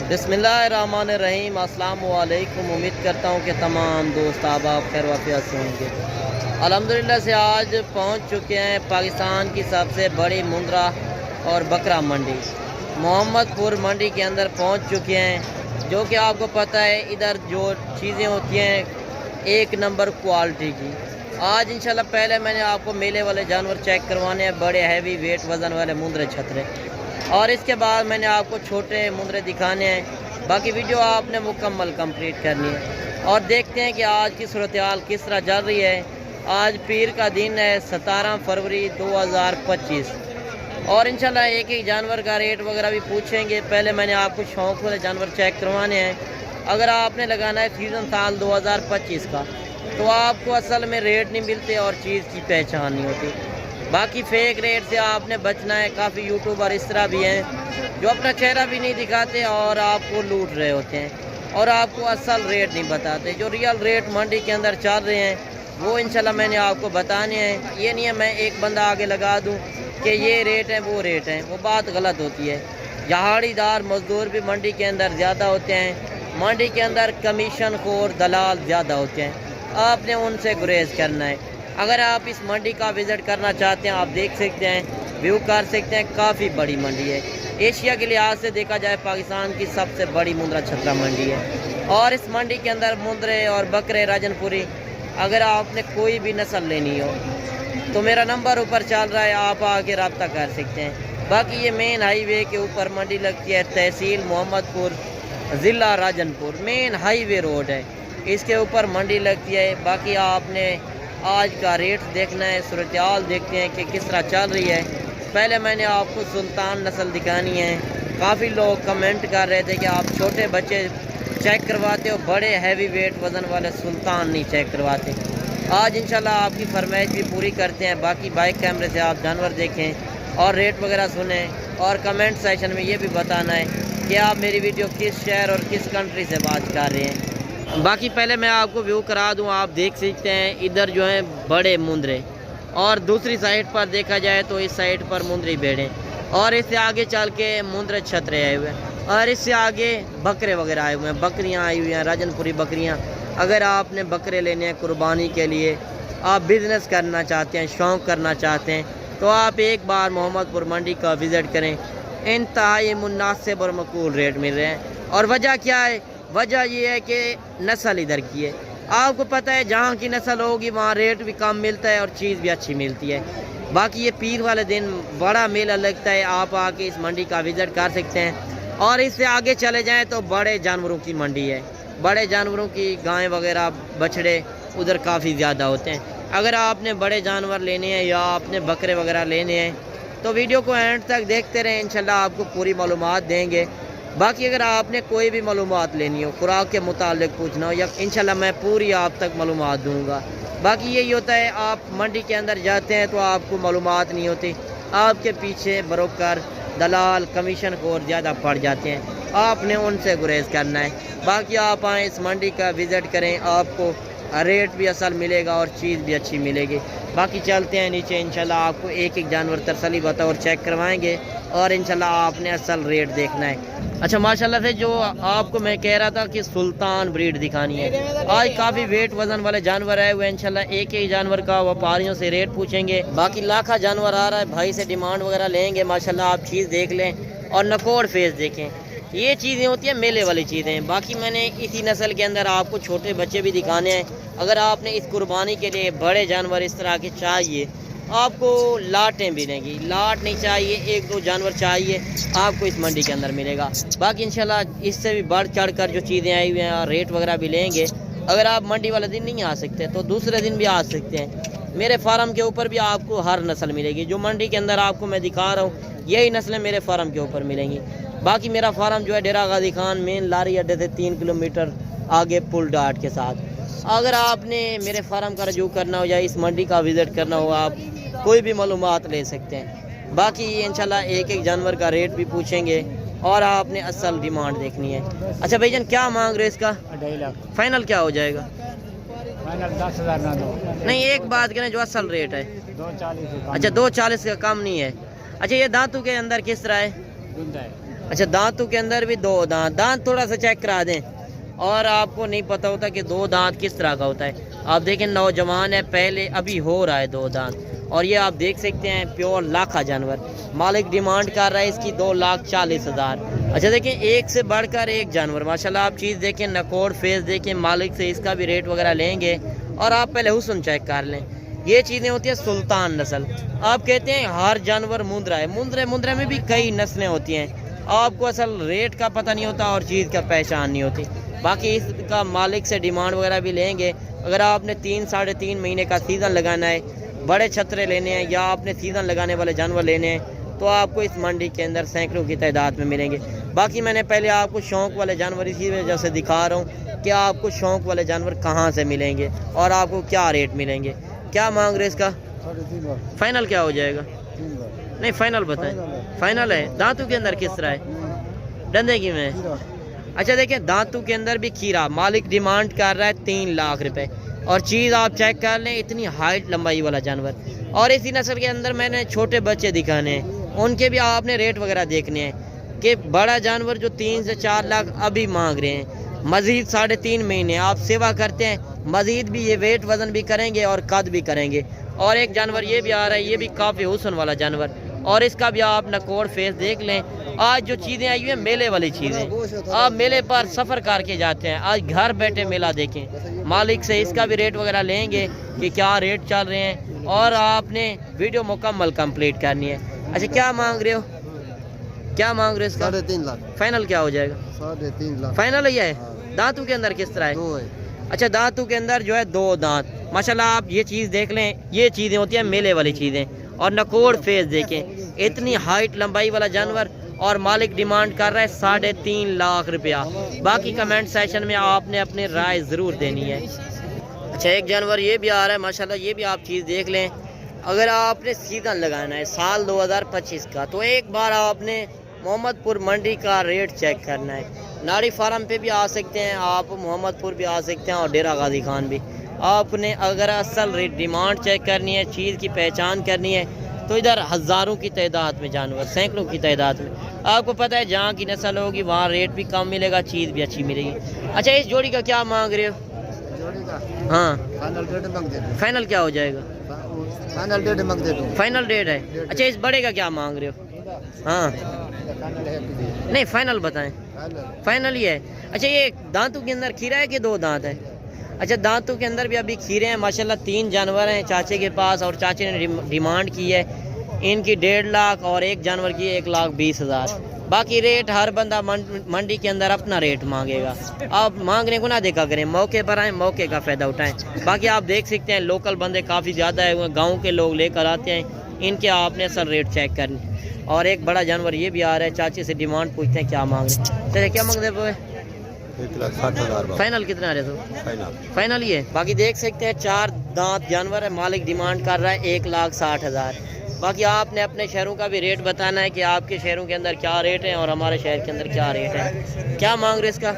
बिस्मिल्लाहिर्रहमानिर्रहीम। अस्सलाम वालेकुम। उम्मीद करता हूँ कि तमाम दोस्त आप खैर वाफियत से होंगे। अल्हम्दुलिल्लाह से आज पहुँच चुके हैं पाकिस्तान की सबसे बड़ी मुंद्रा और बकरा मंडी मोहम्मदपुर मंडी के अंदर पहुँच चुके हैं। जो कि आपको पता है इधर जो चीज़ें होती हैं एक नंबर क्वालिटी की। आज इंशाल्लाह पहले मैंने आपको मेले वाले जानवर चेक करवाने हैं, बड़े हैवी वेट वज़न वाले मुंद्रे छतरे, और इसके बाद मैंने आपको छोटे मुंद्रे दिखाने हैं। बाकी वीडियो आपने मुकम्मल कंप्लीट करनी है और देखते हैं कि आज की सूरत हाल किस तरह चल रही है। आज पीर का दिन है 17 फरवरी 2025 और इंशाल्लाह एक एक जानवर का रेट वगैरह भी पूछेंगे। पहले मैंने आपको शौक़ वाले जानवर चेक करवाने हैं। अगर आपने लगाना है सीज़न साल 2025 का तो आपको असल में रेट नहीं मिलते और चीज़ की पहचान नहीं होती। बाकी फ़ेक रेट से आपने बचना है। काफ़ी यूट्यूबर इस तरह भी हैं जो अपना चेहरा भी नहीं दिखाते और आपको लूट रहे होते हैं और आपको असल रेट नहीं बताते। जो रियल रेट मंडी के अंदर चल रहे हैं वो इंशाल्लाह मैंने आपको बताने हैं। ये नहीं है मैं एक बंदा आगे लगा दूं कि ये रेट है वो रेट है, वो बात गलत होती है। दिहाड़ीदार मजदूर भी मंडी के अंदर ज़्यादा होते हैं। मंडी के अंदर कमीशन खोर दलाल ज़्यादा होते हैं। आपने उनसे गुरेज करना है। अगर आप इस मंडी का विज़िट करना चाहते हैं आप देख सकते हैं, व्यू कर सकते हैं। काफ़ी बड़ी मंडी है। एशिया के लिहाज से देखा जाए पाकिस्तान की सबसे बड़ी मुंद्रा छतरा मंडी है और इस मंडी के अंदर मुंद्रे और बकरे राजनपुरी अगर आपने कोई भी नस्ल लेनी हो तो मेरा नंबर ऊपर चल रहा है, आप आके रब्ता कर सकते हैं। बाकी ये मेन हाईवे के ऊपर मंडी लगती है, तहसील मोहम्मदपुर ज़िला राजनपुर, मेन हाईवे रोड है, इसके ऊपर मंडी लगती है। बाकी आपने आज का रेट देखना है, सूरत हाल देखते हैं कि किस तरह चल रही है। पहले मैंने आपको सुल्तान नस्ल दिखानी है। काफ़ी लोग कमेंट कर रहे थे कि आप छोटे बच्चे चेक करवाते हो, बड़े हैवी वेट वज़न वाले सुल्तान नहीं चेक करवाते। आज इंशाल्लाह आपकी फरमाइश भी पूरी करते हैं। बाकी बाइक कैमरे से आप जानवर देखें और रेट वगैरह सुनें और कमेंट सेक्शन में ये भी बताना है कि आप मेरी वीडियो किस शहर और किस कंट्री से बात कर रहे हैं। बाकी पहले मैं आपको व्यू करा दूं, आप देख सकते हैं इधर जो है बड़े मुंद्रे और दूसरी साइड पर देखा जाए तो इस साइड पर मुंद्री भेड़ें और इससे आगे चल के मुंद्रे छतरे आए हुए हैं और इससे आगे बकरे वगैरह आए हुए हैं, बकरियां आई हुई हैं, राजनपुरी बकरियां। अगर आपने बकरे लेने हैं कुर्बानी के लिए, आप बिज़नेस करना चाहते हैं, शौक़ करना चाहते हैं तो आप एक बार मोहम्मदपुर मंडी का विज़िट करें। इंतहाई मुनासिब और मकबूल रेट मिल रहे हैं और वजह क्या है? वजह ये है कि नस्ल इधर की है। आपको पता है जहाँ की नस्ल होगी वहाँ रेट भी कम मिलता है और चीज़ भी अच्छी मिलती है। बाकी ये पीर वाले दिन बड़ा मेला लगता है, आप आके इस मंडी का विज़िट कर सकते हैं। और इससे आगे चले जाएं तो बड़े जानवरों की मंडी है, बड़े जानवरों की गायें वगैरह बछड़े उधर काफ़ी ज़्यादा होते हैं। अगर आपने बड़े जानवर लेने हैं या आपने बकरे वगैरह लेने हैं तो वीडियो को एंड तक देखते रहें, इंशाल्लाह आपको पूरी मालूमात देंगे। बाकी अगर आपने कोई भी मालूमात लेनी हो, खुराक के मुतालिक पूछना हो, या इंशाल्लाह मैं पूरी आप तक मालूमात दूँगा। बाकी यही होता है आप मंडी के अंदर जाते हैं तो आपको मालूमात नहीं होती, आपके पीछे ब्रोकर दलाल कमीशन खोर ज़्यादा पड़ जाते हैं, आपने उनसे गुरेज करना है। बाकी आप आएँ इस मंडी का विज़िट करें, आपको रेट भी असल मिलेगा और चीज़ भी अच्छी मिलेगी। बाकी चलते हैं नीचे, इंशाल्लाह आपको एक एक जानवर तसल्ली बता और चेक करवाएंगे और इंशाल्लाह आपने असल रेट देखना है। अच्छा माशाल्लाह से जो आपको मैं कह रहा था कि सुल्तान ब्रीड दिखानी है, आज काफ़ी वेट वज़न वाले जानवर आए हुए हैं। इंशाल्लाह एक एक जानवर का व्यापारियों से रेट पूछेंगे। बाकी लाखा जानवर आ रहा है, भाई से डिमांड वगैरह लेंगे। माशाल्लाह आप चीज़ देख लें और नकोड़ फेस देखें, ये चीज़ें होती हैं मेले वाली चीज़ें। बाकी मैंने इसी नस्ल के अंदर आपको छोटे बच्चे भी दिखाने हैं। अगर आपने इस कुर्बानी के लिए बड़े जानवर इस तरह के चाहिए, आपको लाटें मिलेंगी। लाट नहीं चाहिए, एक दो जानवर चाहिए, आपको इस मंडी के अंदर मिलेगा। बाकी इंशाल्लाह इससे भी बढ़ चढ़ कर जो चीज़ें आई हुई हैं और रेट वगैरह भी लेंगे। अगर आप मंडी वाले दिन नहीं आ सकते तो दूसरे दिन भी आ सकते हैं। मेरे फार्म के ऊपर भी आपको हर नस्ल मिलेगी। जो मंडी के अंदर आपको मैं दिखा रहा हूँ यही नस्लें मेरे फार्म के ऊपर मिलेंगी। बाकी मेरा फार्म जो है डेरा गाजी खान मेन लारी अड्डे से 3 किलोमीटर आगे पुल डाट के साथ। अगर आपने मेरे फार्म का रजू करना हो या इस मंडी का विज़िट करना हो, आप कोई भी मालूमात ले सकते हैं। बाकी इंशाल्लाह एक एक जानवर का रेट भी पूछेंगे और आपने असल डिमांड देखनी है। अच्छा भाईजान क्या मांग रहे इसका? 2.5 लाख। फाइनल क्या हो जाएगा? फाइनल 10,000 ना दो। नहीं एक बात करें जो असल रेट है 240 से कम। अच्छा 240 का कम नहीं है। अच्छा ये दांतों के अंदर किस तरह है? गुंदा है। अच्छा, दांतों के अंदर भी 2 दांत। दांत थोड़ा सा चेक करा दें। और आपको नहीं पता होता कि 2 दांत किस तरह का होता है। आप देखें नौजवान है, पहले अभी हो रहा है 2 दांत। और ये आप देख सकते हैं प्योर लाखा जानवर। मालिक डिमांड कर रहा है इसकी 2,40,000। अच्छा देखें, एक से बढ़कर एक जानवर माशाल्लाह। आप चीज़ देखें, नकोड़ फेस देखें, मालिक से इसका भी रेट वगैरह लेंगे। और आप पहले हुस्न चेक कर लें। ये चीज़ें होती है सुल्तान नस्ल। आप कहते हैं हर जानवर मुंद्रा है, मुंद्रे में भी कई नस्लें होती हैं। आपको असल रेट का पता नहीं होता और चीज़ का पहचान नहीं होती। बाकी इसका मालिक से डिमांड वगैरह भी लेंगे। अगर आपने 3 साढ़े 3 महीने का सीज़न लगाना है, बड़े छतरे लेने हैं या आपने सीज़न लगाने वाले जानवर लेने हैं, तो आपको इस मंडी के अंदर सैकड़ों की तादाद में मिलेंगे। बाकी मैंने पहले आपको शौक़ वाले जानवर इसी वजह से दिखा रहा हूँ कि आपको शौक़ वाले जानवर कहाँ से मिलेंगे और आपको क्या रेट मिलेंगे। क्या मांग रहे इसका? फाइनल क्या हो जाएगा? नहीं, फाइनल बताएं। फाइनल है। दांतों के अंदर किस तरह है? डंडे की में? अच्छा देखिए, दांतों के अंदर भी खीरा। मालिक डिमांड कर रहा है 3 लाख रुपए। और चीज़ आप चेक कर लें, इतनी हाइट लंबाई वाला जानवर। और इसी नस्ल के अंदर मैंने छोटे बच्चे दिखाने हैं, उनके भी आपने रेट वगैरह देखने हैं कि बड़ा जानवर जो 3 से 4 लाख अभी मांग रहे हैं, मज़ीद 3.5 महीने आप सेवा करते हैं, मज़ीद भी ये वेट वज़न भी करेंगे और कद भी करेंगे। और एक जानवर ये भी आ रहा है, ये भी काफ़ी हुस्न वाला जानवर। और इसका भी आप नकोड़ फेस देख लें। आज जो चीज़ें आई हुई हैं मेले वाली चीज़ें, आप मेले पर सफ़र करके जाते हैं, आज घर बैठे मेला देखें। मालिक से इसका भी रेट वगैरह लेंगे कि क्या रेट चल रहे हैं। और आपने वीडियो मुकम्मल कंप्लीट करनी है। अच्छा, क्या मांग रहे हो? क्या मांग रहे हो इसका? 3.5 लाख। फाइनल क्या हो जाएगा? 3.5 लाख फाइनल ही है। दांतों के अंदर किस तरह है? 2 है। अच्छा, दांतों के अंदर जो है 2 दांत माशाल्लाह। आप ये चीज़ देख लें, ये चीज़ें होती हैं मेले वाली चीज़ें। और नकोड़ फेस देखें, इतनी हाइट लंबाई वाला जानवर। और मालिक डिमांड कर रहा है 3.5 लाख रुपया। बाकी कमेंट सेशन में आपने अपनी राय ज़रूर देनी है। अच्छा, एक जानवर ये भी आ रहा है माशाल्लाह, ये भी आप चीज़ देख लें। अगर आपने सीज़न लगाना है साल 2025 का, तो एक बार आपने मोहम्मदपुर मंडी का रेट चेक करना है। नाड़ी फार्म पे भी आ सकते हैं आप, मोहम्मदपुर भी आ सकते हैं और डेरा गाजी खान भी। आपने अगर असल रेट डिमांड चेक करनी है, चीज़ की पहचान करनी है, तो इधर हज़ारों की तादाद में जानवर, सैकड़ों की तादाद में। आपको पता है जहाँ की नस्ल होगी वहाँ रेट भी कम मिलेगा, चीज़ भी अच्छी मिलेगी। अच्छा, इस जोड़ी का क्या मांग रहे हो? जोड़ी का हाँ, फाइनल रेट मांग दे दूं। फाइनल क्या हो जाएगा? फाइनल रेट मांग दे दूं। फाइनल रेट है। अच्छा, इस बड़े का क्या मांग रहे हो? हाँ, नहीं, फाइनल बताएं। फाइनल ही है। अच्छा, ये दांतों के अंदर खीरा है कि 2 दांत है? अच्छा, दांतों के अंदर भी अभी खीरे हैं माशाल्लाह। 3 जानवर हैं चाचे के पास और चाचे ने डिमांड की है इनकी 1.5 लाख और एक जानवर की 1,20,000। बाकी रेट हर बंदा मंडी के अंदर अपना रेट मांगेगा। आप मांगने को ना देखा करें, मौके पर आए, मौके का फ़ायदा उठाएं। बाकी आप देख सकते हैं लोकल बंदे काफ़ी ज़्यादा है, गाँव के लोग लेकर आते हैं, इनके आपने असल रेट चेक करने। और एक बड़ा जानवर ये भी आ रहा है, चाचे से डिमांड पूछते हैं क्या मांग रहे। चलिए, क्या मांग रहे? 1,60,000। फाइनल कितना रहे? तो फाइनल ही है। बाकी देख सकते हैं 4 दांत जानवर है, मालिक डिमांड कर रहा है 1,60,000। बाकी आपने अपने शहरों का भी रेट बताना है कि आपके शहरों के अंदर क्या रेट है और हमारे शहर के अंदर क्या रेट है। क्या मांग रहे इसका?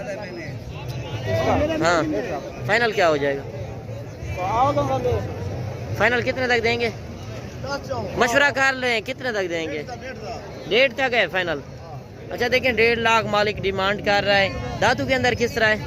हाँ, फाइनल क्या हो जाएगा? फाइनल कितने तक देंगे? मशवरा कर लें, कितने तक देंगे? 1.5 तक है फाइनल। अच्छा देखिए, 1.5 लाख मालिक डिमांड कर रहा है। दांतों के अंदर किस तरह है?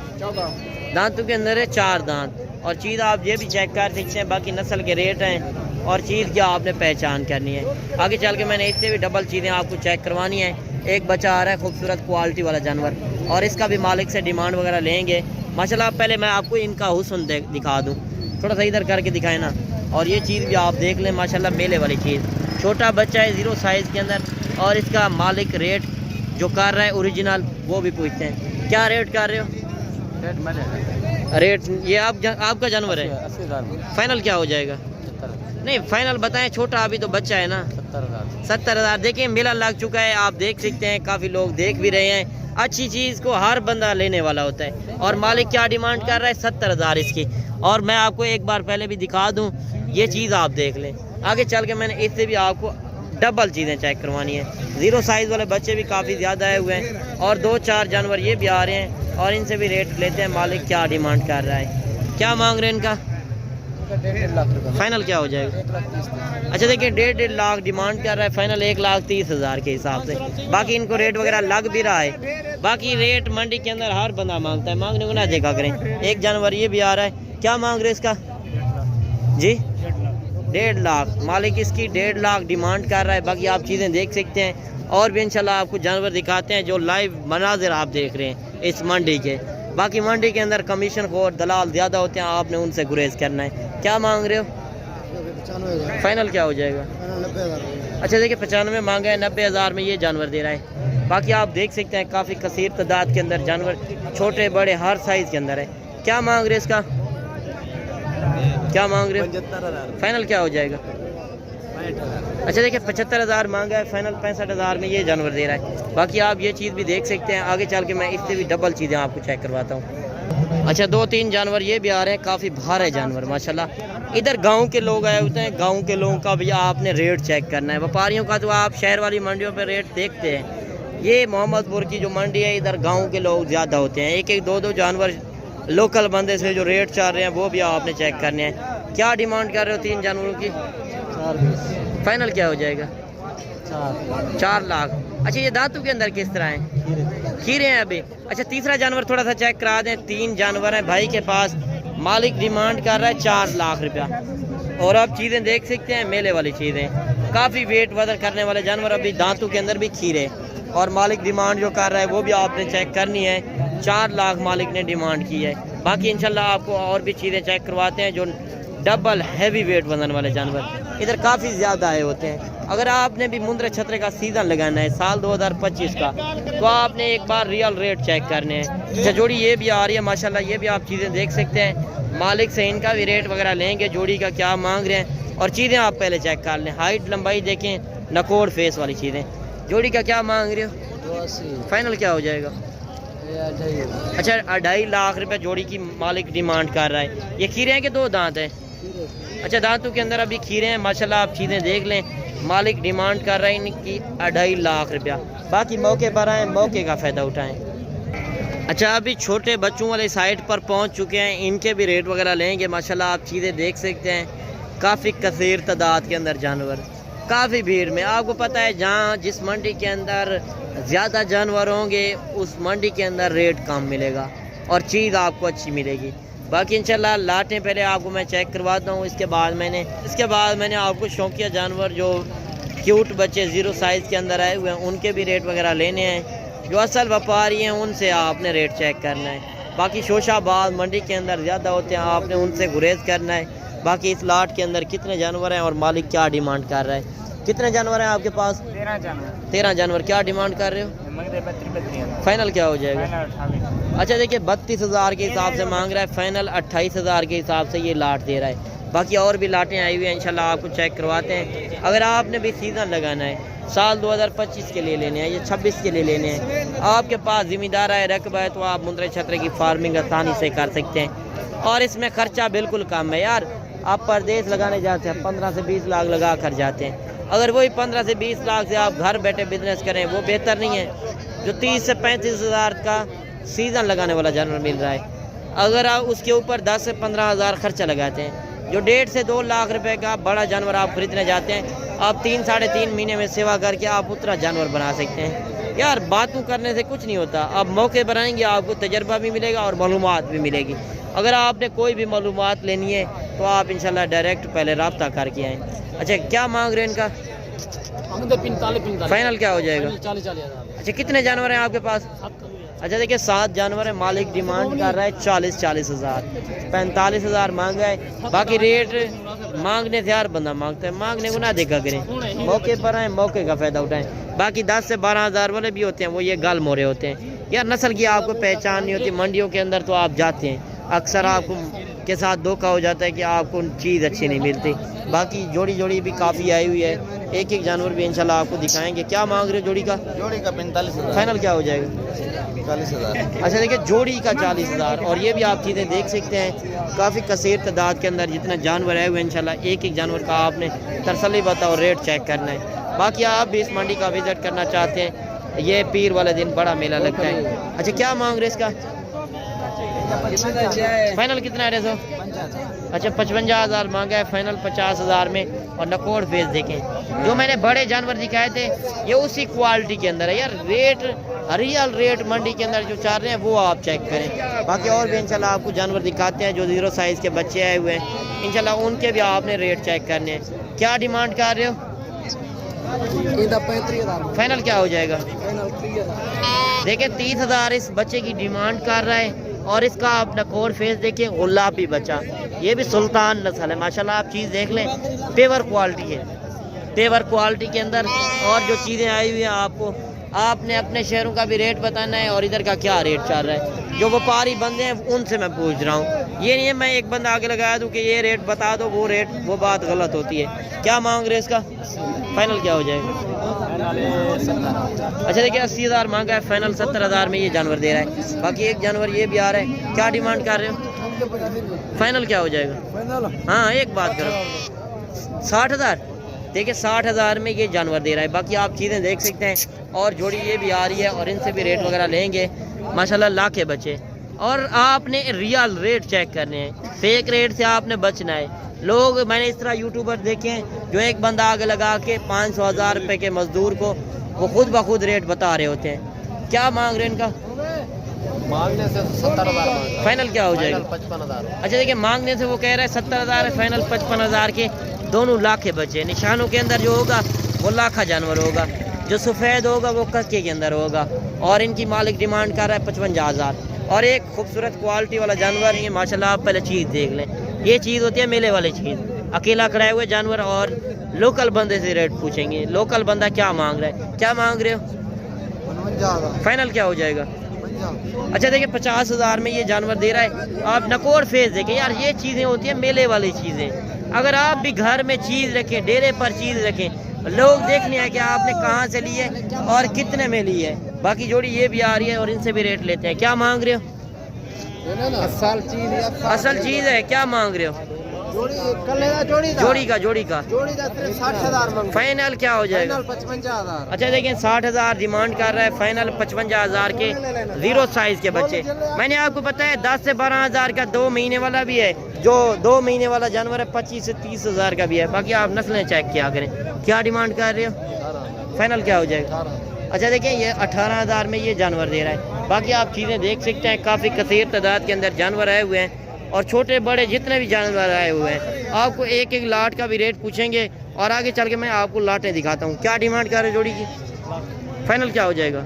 दांतों के अंदर है 4 दांत। और चीज़ आप ये भी चेक कर सकते हैं, बाकी नस्ल के रेट हैं और चीज़ क्या आपने पहचान करनी है। आगे चल के मैंने इससे भी डबल चीज़ें आपको चेक करवानी है। एक बच्चा आ रहा है खूबसूरत क्वालिटी वाला जानवर, और इसका भी मालिक से डिमांड वगैरह लेंगे माशाल्लाह। पहले मैं आपको इनका हुस्न दिखा दूँ, थोड़ा सा इधर करके दिखाए ना। और ये चीज़ भी आप देख लें माशाल्लाह, मेले वाली चीज़। छोटा बच्चा है 0 साइज़ के अंदर, और इसका मालिक रेट जो कर रहा है ओरिजिनल वो भी पूछते हैं। क्या रेट कर रहे हो? रेट ये आपका जानवर है। 80,000। फाइनल क्या हो जाएगा? नहीं, फाइनल बताएं, छोटा अभी तो बच्चा है ना। 70,000। देखिए, मेला लग चुका है, आप देख सकते हैं, काफ़ी लोग देख भी रहे हैं। अच्छी चीज़ को हर बंदा लेने वाला होता है। और मालिक क्या डिमांड कर रहा है? 70,000 इसकी। और मैं आपको एक बार पहले भी दिखा दूँ, ये चीज़ आप देख लें। आगे चल के मैंने इससे भी आपको डबल चीज़ें चेक करवानी है। 0 साइज़ वाले बच्चे भी काफ़ी ज़्यादा आए हुए हैं, और 2-4 जानवर ये भी आ रहे हैं, और इनसे भी रेट लेते हैं। मालिक क्या डिमांड कर रहा है? क्या मांग रहे हैं इनका? 1.5 लाख रुपए। फाइनल क्या हो जाएगा? 1,30,000। अच्छा देखिए 1.5 लाख डिमांड कर रहा है, फाइनल 1,30,000 के हिसाब से। बाकी इनको रेट वगैरह लग भी रहा है। बाकी रेट मंडी के अंदर हर बंदा मांगता है, मांगने को ना देखा करें। एक जानवर ये भी आ रहा है, क्या मांग रहे इसका जी? 1.5 लाख। मालिक इसकी 1.5 लाख डिमांड कर रहा है। बाकी आप चीज़ें देख सकते हैं और भी इंशाल्लाह आपको जानवर दिखाते हैं जो लाइव मनाजिर आप देख रहे हैं इस मंडी के। बाकी मंडी के अंदर कमीशन खोर दलाल ज़्यादा होते हैं, आपने उनसे गुरेज करना है। क्या मांग रहे हो? 95,000। फाइनल क्या हो जाएगा? 90,000। अच्छा देखिए 95 मांगा है, 90,000 में ये जानवर दे रहा है। बाकी आप देख सकते हैं काफ़ी कसीर तादाद के अंदर जानवर छोटे बड़े हर साइज़ के अंदर है। क्या मांग रहे इसका? क्या मांग रहे हो? 75,000। फाइनल क्या हो जाएगा? 65,000। अच्छा देखिए 75,000 मांगा है, फाइनल 65,000 में ये जानवर दे रहा है। बाकी आप ये चीज़ भी देख सकते हैं, आगे चल के मैं इससे भी डबल चीज़ें आपको चेक करवाता हूँ। अच्छा 2-3 जानवर ये भी आ रहे हैं, काफ़ी भारे जानवर माशाल्लाह। इधर गांव के लोग आए होते हैं, गांव के लोगों का भी आपने रेट चेक करना है। व्यापारियों का तो आप शहर वाली मंडियों पर रेट देखते हैं, ये मोहम्मदपुर की जो मंडी है इधर गाँव के लोग ज़्यादा होते हैं। 1-1 2-2 जानवर लोकल बंदे से जो रेट चल रहे हैं वो भी आपने चेक करने हैं। क्या डिमांड कर रहे हो 3 जानवरों की? 4,20,000। फाइनल क्या हो जाएगा? 4 लाख। अच्छा ये दांतों के अंदर किस तरह हैं? खीरे हैं अभी। अच्छा तीसरा जानवर थोड़ा सा चेक करा दें। 3 जानवर हैं भाई के पास, मालिक डिमांड कर रहा है 4 लाख रुपया। और आप चीज़ें देख सकते हैं मेले वाली चीज़ें, काफ़ी वेट वजन करने वाले जानवर, अभी दांतों के अंदर भी खीरे। और मालिक डिमांड जो कर रहा है वो भी आपने चेक करनी है। 4 लाख मालिक ने डिमांड की है। बाकी इंशाल्लाह आपको और भी चीज़ें चेक करवाते हैं जो डबल हैवी वेट वजन वाले जानवर इधर काफ़ी ज़्यादा आए होते हैं। अगर आपने भी मुंद्रे छतरे का सीज़न लगाना है साल 2025 का, तो आपने एक बार रियल रेट चेक करने हैं। अच्छा जोड़ी ये भी आ रही है माशाल्लाह, ये भी आप चीज़ें देख सकते हैं। मालिक से इनका भी रेट वगैरह लेंगे, जोड़ी का क्या मांग रहे हैं और चीज़ें आप पहले चेक कर लें। हाइट लंबाई देखें, नकोड़ फेस वाली चीज़ें। जोड़ी का क्या मांग रहे हो? 82। फाइनल क्या हो जाएगा? अच्छा 2.5 लाख रुपए जोड़ी की मालिक डिमांड कर रहा है। ये खीरे हैं कि 2 दांत हैं? अच्छा दांतों के अंदर अभी खीरे हैं माशाल्लाह, आप चीज़ें देख लें। मालिक डिमांड कर रहा है इनकी 2.5 लाख रुपया। बाकी मौके पर आएँ, मौके का फ़ायदा उठाएं। अच्छा अभी छोटे बच्चों वाले साइट पर पहुंच चुके हैं, इनके भी रेट वगैरह लेंगे माशाल्लाह। आप चीज़ें देख सकते हैं, काफ़ी कसीर तादाद के अंदर जानवर, काफ़ी भीड़ में। आपको पता है जहाँ जिस मंडी के अंदर ज़्यादा जानवर होंगे उस मंडी के अंदर रेट कम मिलेगा और चीज़ आपको अच्छी मिलेगी। बाकी इंशाल्लाह लाटें पहले आपको मैं चेक करवाता हूँ, इसके बाद मैंने आपको शौकिया जानवर जो क्यूट बच्चे 0 साइज़ के अंदर आए हुए हैं उनके भी रेट वगैरह लेने हैं। जो असल व्यापारी हैं उनसे आपने रेट चेक करना है। बाकी शोशाबाद मंडी के अंदर ज़्यादा होते हैं, आपने उनसे गुरेज करना है। बाकी इस लाट के अंदर कितने जानवर हैं और मालिक क्या डिमांड कर रहा है? कितने जानवर हैं आपके पास? 13 जानवर। क्या डिमांड कर रहे हो? फाइनल क्या हो जाएगा? अच्छा देखिए 32,000 के हिसाब से मांग रहा है, फाइनल 28,000 के हिसाब से ये लाट दे रहा है। बाकी और भी लाटें आई हुई हैं, इंशाल्लाह आपको चेक करवाते हैं। अगर आपने भी सीज़न लगाना है, साल 2025 के लिए लेने हैं या 26 के लिए लेने हैं, आपके पास ज़िम्मेदार है रकबा है, तो आप मुंद्रे छतरे की फार्मिंग आसानी से कर सकते हैं। और इसमें ख़र्चा बिल्कुल कम है यार। आप परदेश लगाने जाते हैं 15 से 20 लाख लगा कर जाते हैं, अगर वही 15 से 20 लाख से आप घर बैठे बिजनेस करें वो बेहतर नहीं है। जो 30 से 35,000 का सीज़न लगाने वाला जानवर मिल रहा है, अगर आप उसके ऊपर 10 से 15,000 खर्चा लगाते हैं, जो 1.5 से 2 लाख रुपए का बड़ा जानवर आप खरीदने जाते हैं, आप 3 साढ़े 3 महीने में सेवा करके आप उतना जानवर बना सकते हैं। यार बातों करने से कुछ नहीं होता, आप मौके पर आएंगे आपको तजर्बा भी मिलेगा और मालूमात भी मिलेगी। अगर आपने कोई भी मालूमात लेनी है तो आप इंशाल्लाह डायरेक्ट पहले रब्ता करके आएँ। अच्छा क्या मांग रहे हैं इनका? 45। फाइनल क्या हो जाएगा? 40,000। अच्छा कितने जानवर हैं आपके पास? अच्छा देखिए 7 जानवर है, मालिक डिमांड कर रहा है 40,000। 45,000 मांगा है। बाकी रेट मांगने से यार बंदा मांगता है, मांगने को ना देखा करें, मौके पर आए, मौके का फ़ायदा उठाएं। बाकी 10 से 12,000 वाले भी होते हैं, वो ये गाल मोरे होते हैं। यार नस्ल की आपको पहचान नहीं होती, मंडियों के अंदर तो आप जाते हैं, अक्सर आपको के साथ धोखा हो जाता है कि आपको चीज़ अच्छी नहीं मिलती। बाकी जोड़ी भी काफ़ी आई हुई है, एक जानवर भी इंशाल्लाह आपको दिखाएंगे। क्या मांग रहे हो जोड़ी का? 45,000। फाइनल क्या हो जाएगा? 40,000। अच्छा देखिए जोड़ी का 40,000। और ये भी आप चीज़ें देख सकते हैं, काफ़ी कसीर तादाद के अंदर जितना जानवर है हुए इंशाल्लाह एक जानवर का आपने तसल्ली बताओ रेट चेक करना है। बाकी आप भी इस मंडी का विज़िट करना चाहते हैं, ये पीर वाले दिन बड़ा मेला लगता है। अच्छा क्या मांग रहे इसका? फाइनल कितना है? 100 अच्छा 55,000 मांगा है, फाइनल 50,000 में। और नकोड़ फेस देखें, जो मैंने बड़े जानवर दिखाए थे ये उसी क्वालिटी के अंदर है यार। रेट रियल रेट मंडी के अंदर जो चाह रहे हैं वो आप चेक करें। बाकी और भी इंशाल्लाह आपको जानवर दिखाते हैं जो 0 साइज़ के बच्चे आए हुए हैं, इंशाल्लाह उनके भी आपने रेट चेक करने हैं। क्या डिमांड कर रहे हो? 35,000 फाइनल क्या हो जाएगा? फाइनल 30,000। देखिए 30,000 इस बच्चे की डिमांड कर रहा है। और इसका आप नकोर फेस देखिए, गुलाबी बच्चा, ये भी सुल्तान नस्ल है माशाल्लाह। आप चीज़ देख लें, पेवर क्वालिटी है, पेवर क्वालिटी के अंदर। और जो चीज़ें आई हुई हैं आपको, आपने अपने शहरों का भी रेट बताना है और इधर का क्या रेट चल रहा है। जो व्यापारी बंदे हैं उनसे मैं पूछ रहा हूँ, ये नहीं है मैं एक बंदा आगे लगाया दूँ कि ये रेट बता दो वो रेट, वो बात गलत होती है। क्या मांग रहे इसका? फाइनल क्या हो जाएगा? अच्छा देखिए 80,000 मांगा है, फाइनल 70,000 में ये जानवर दे रहा है। बाकी एक जानवर ये भी आ रहा है, क्या डिमांड कर रहे हो? फाइनल क्या हो जाएगा? फाइनल हाँ एक बात करो, 60,000। देखिए 60,000 में ये जानवर दे रहा है। बाकी आप चीज़ें देख सकते हैं। और जोड़ी ये भी आ रही है और इनसे भी रेट वगैरह लेंगे माशाल्लाह लाख के बच्चे। और आपने रियल रेट चेक करने हैं, फेक रेट से आपने बचना है। लोग मैंने इस तरह यूट्यूबर देखे हैं जो एक बंदा आगे लगा के 500,000 रुपये के मजदूर को वो खुद ब खुद रेट बता रहे होते हैं। क्या मांग रहे हैं इनका? मांगने से 70,000। फाइनल क्या हो जाएगा? 55,000। अच्छा देखिए मांगने से वो कह रहा है 70,000 है, फाइनल 55,000 के। दोनों लाख के बच्चे, निशानों के अंदर जो होगा वो लाखा जानवर होगा, जो सफ़ेद होगा वो कक्के के अंदर होगा। और इनकी मालिक डिमांड कर रहा है 55,000। और एक खूबसूरत क्वालिटी वाला जानवर है माशाल्लाह। आप पहले चीज़ देख लें, ये चीज़ होती है मेले वाली चीज़। अकेला खड़ाए हुए जानवर और लोकल बंदे से रेट पूछेंगे, लोकल बंदा क्या मांग रहा है। क्या मांग रहे हो? 55,000। फाइनल क्या हो जाएगा? अच्छा देखिए 50,000 में ये जानवर दे रहा है। आप नकोर फेस देखें यार, ये चीज़ें होती हैं मेले वाली चीज़ें। अगर आप भी घर में चीज़ रखें, डेरे पर चीज़ रखें, लोग देखने हैं कि आपने कहाँ से ली है और कितने में ली है। बाकी जोड़ी ये भी आ रही है और इनसे भी रेट लेते हैं। क्या मांग रहे हो? असल चीज़ है, क्या मांग रहे हो? जोड़ी का 60,000। फाइनल क्या हो जाएगा? 55,000। अच्छा देखिए 60,000 डिमांड कर रहा है, फाइनल 55,000 के 0 साइज़ के बच्चे। मैंने आपको बताया 10 से 12,000 का 2 महीने वाला भी है, जो 2 महीने वाला जानवर है 25 से 30,000 का भी है। बाकी आप नस्लें चेक किया करें। क्या डिमांड कर रहे हो? फाइनल क्या हो जाएगा? अच्छा देखिए ये 18,000 में ये जानवर दे रहा है। बाकी आप चीज़ें देख सकते हैं, काफ़ी कसीर तादाद के अंदर जानवर आए हुए हैं और छोटे बड़े जितने भी जानवर आए हुए हैं। आपको एक एक लाट का भी रेट पूछेंगे और आगे चल के मैं आपको लाटें दिखाता हूँ। क्या डिमांड कर रहे जोड़ी की? फाइनल क्या हो जाएगा?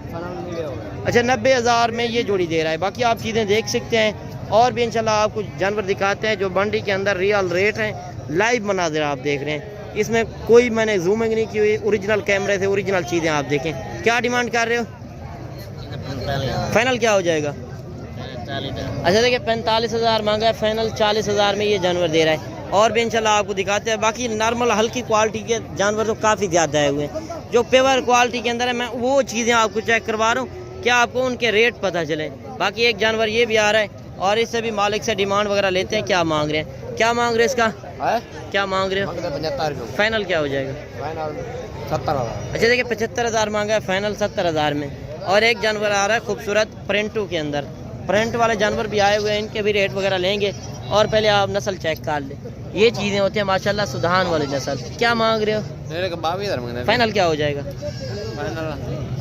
अच्छा 90,000 में ये जोड़ी दे रहा है। बाकी आप चीज़ें देख सकते हैं और भी इंशाल्लाह आपको जानवर दिखाते हैं जो मंडी के अंदर रियल रेट हैं, लाइव मनाज़िर आप देख रहे हैं। इसमें कोई मैंने जूमिंग नहीं की हुई, ओरिजिनल कैमरे से ओरिजिनल चीज़ें आप देखें। क्या डिमांड कर रहे हो? फाइनल क्या हो जाएगा? अच्छा देखिए 45,000 मांगा है, फाइनल 40,000 में ये जानवर दे रहा है। और भी इंशाल्लाह आपको दिखाते हैं। बाकी नॉर्मल हल्की क्वालिटी के जानवर तो काफ़ी ज़्यादा आए हुए हैं। जो पेवर क्वालिटी के अंदर है मैं वो चीज़ें आपको चेक करवा रहा हूँ, क्या आपको उनके रेट पता चले। बाकी एक जानवर ये भी आ रहा है और इससे भी मालिक से डिमांड वगैरह लेते हैं। क्या मांग रहे हैं? क्या मांग रहे हैं इसका? क्या मांग रहे हो? 75,000। फाइनल क्या हो जाएगा? फाइनल 70,000। अच्छा देखिए 75,000 मांगा है, फाइनल 70,000 में। और एक जानवर आ रहा है खूबसूरत प्रिंटू के अंदर, प्रिंट वाले जानवर भी आए हुए हैं, इनके भी रेट वगैरह लेंगे। और पहले आप नस्ल चेक कर लें, ये चीज़ें होती हैं माशाल्लाह सुधान वाली नस्ल। क्या मांग रहे हो? 22,000। फाइनल क्या हो जाएगा? फाइनल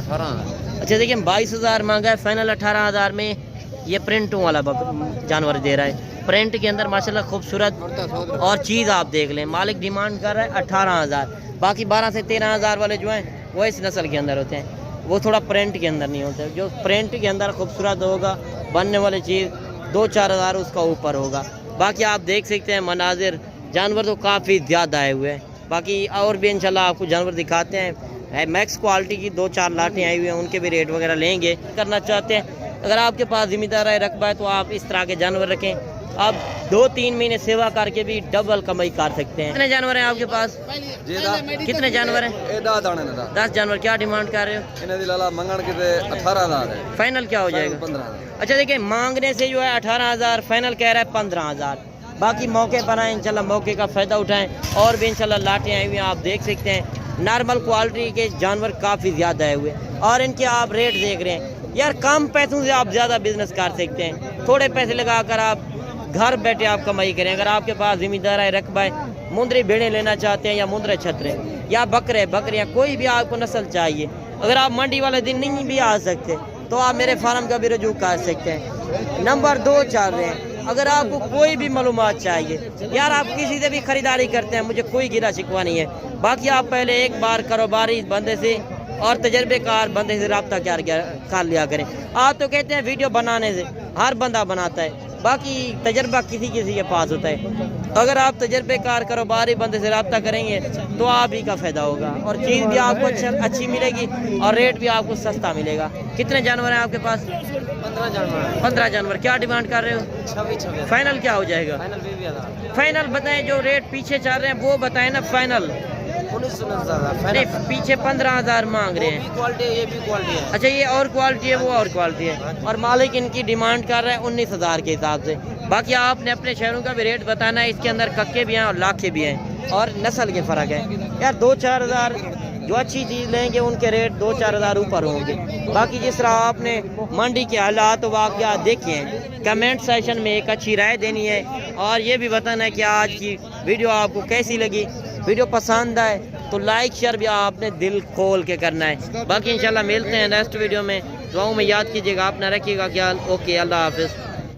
18,000। अच्छा देखिए 22,000 मांगा है, फाइनल 18,000 में ये प्रिंटू वाला जानवर दे रहा है। प्रिंट के अंदर माशाल्लाह खूबसूरत और चीज़ आप देख लें। मालिक डिमांड कर रहा है 18,000। बाकी 12 से 13,000 वाले जो हैं वो इस नस्ल के अंदर होते हैं, वो थोड़ा प्रिंट के अंदर नहीं होते। जो प्रिंट के अंदर खूबसूरत होगा बनने वाली चीज़ 2-4 हज़ार उसका ऊपर होगा। बाकी आप देख सकते हैं मनाजिर, जानवर तो काफ़ी ज़्यादा आए हुए हैं। बाकी और भी इंशाल्लाह आपको जानवर दिखाते हैं। मैक्स क्वालिटी की 2-4 लाटें आई हुई हैं, उनके भी रेट वगैरह लेंगे। करना चाहते हैं अगर आपके पास ज़िम्मेदार रकबा है तो आप इस तरह के जानवर रखें। आप 2-3 महीने सेवा करके भी डबल कमाई कर सकते हैं। कितने जानवर हैं आपके पास? कितने जानवर हैं? 10 जानवर। क्या डिमांड कर रहे हो? मंगण के 18,000 है। फाइनल क्या हो जाएगा? 15,000। अच्छा देखिए मांगने से जो है 18,000, फाइनल कह रहा है 15,000। बाकी मौके पर आए इंशाल्लाह, मौके का फ़ायदा उठाएं। और भी इंशाल्लाह लाटें आई हुई हैं, आप देख सकते हैं। नॉर्मल क्वालिटी के जानवर काफ़ी ज़्यादा आए हुए और इनके आप रेट देख रहे हैं यार। कम पैसों से आप ज़्यादा बिजनेस कर सकते हैं। थोड़े पैसे लगाकर आप घर बैठे आप कमाई करें। अगर आपके पास जिम्मेदार है, रकबा है, मुंदरी भेड़ें लेना चाहते हैं या मुंदरे छतरे या बकरे बकरियाँ, कोई भी आपको नस्ल चाहिए, अगर आप मंडी वाले दिन नहीं भी आ सकते तो आप मेरे फार्म का भी रजू कर सकते हैं। नंबर 2 चल रहे हैं। अगर आपको कोई भी मालूमात चाहिए, यार आप किसी से भी खरीदारी करते हैं, मुझे कोई गिला शिकवा नहीं है, बाकी आप पहले एक बार कारोबारी बंदे से और तजर्बेकार बंदे से रब्ता कर लिया करें। आप तो कहते हैं वीडियो बनाने से, हर बंदा बनाता है, बाकी तजर्बा किसी किसी के पास होता है। अगर आप तजर्बेकार कारोबारी बंदे से रब्ता करेंगे तो आप ही का फ़ायदा होगा और चीज़ भी आपको अच्छी मिलेगी और रेट भी आपको सस्ता मिलेगा। कितने जानवर हैं आपके पास? 15 जानवर। 15 जानवर। क्या डिमांड कर रहे हो? 26। फाइनल क्या हो जाएगा? फाइनल बताएं, जो रेट पीछे चल रहे हैं वो बताएं ना। फाइनल 19,000। नहीं, पीछे 15,000 मांग रहे हैं। क्वालिटी ये भी क्वालिटी है। अच्छा, ये और क्वालिटी है, वो और क्वालिटी है, और मालिक इनकी डिमांड कर रहा है 19,000 के हिसाब से। बाकी आपने अपने शहरों का भी रेट बताना है। इसके अंदर कक्के भी हैं और लाखे भी हैं और नस्ल के फ़र्क है। यार 2-4 हज़ार जो अच्छी चीज़ लेंगे उनके रेट 2-4 हज़ार ऊपर होंगे। बाकी जिस तरह आपने मंडी के हालात वाक़यात देखे हैं, कमेंट सेशन में एक अच्छी राय देनी है और ये भी बताना है कि आज की वीडियो आपको कैसी लगी। वीडियो पसंद आए तो लाइक शेयर भी आपने दिल खोल के करना है। बाकी इंशाल्लाह मिलते हैं नेक्स्ट वीडियो में। दुआओं में याद कीजिएगा, अपना रखिएगा ख्याल। ओके, अल्लाह हाफिज़।